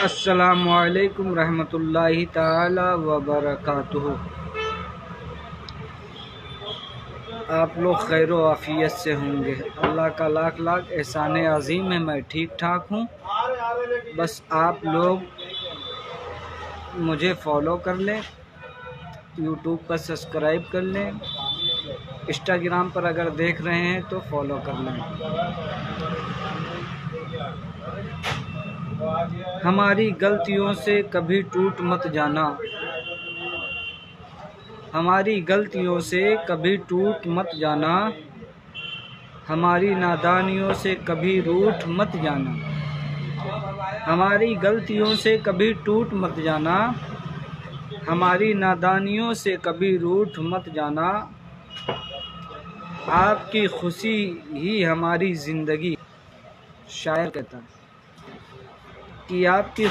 अस्सलामुअलैकुम रहमतुल्लाहि ताला व बरकातुहू। आप लोग खैर व आफियत से होंगे। अल्लाह का लाख लाख एहसान अज़ीम है, मैं ठीक ठाक हूँ। बस आप लोग मुझे फॉलो कर लें, यूट्यूब पर सब्सक्राइब कर लें, इंस्टाग्राम पर अगर देख रहे हैं तो फॉलो कर लें। हमारी गलतियों से कभी टूट मत जाना, हमारी गलतियों से कभी टूट मत जाना, हमारी नादानियों से कभी रूठ मत जाना, हमारी गलतियों से कभी टूट मत जाना, हमारी नादानियों से कभी रूठ मत जाना। आपकी खुशी ही हमारी ज़िंदगी, शायर कहता कि आपकी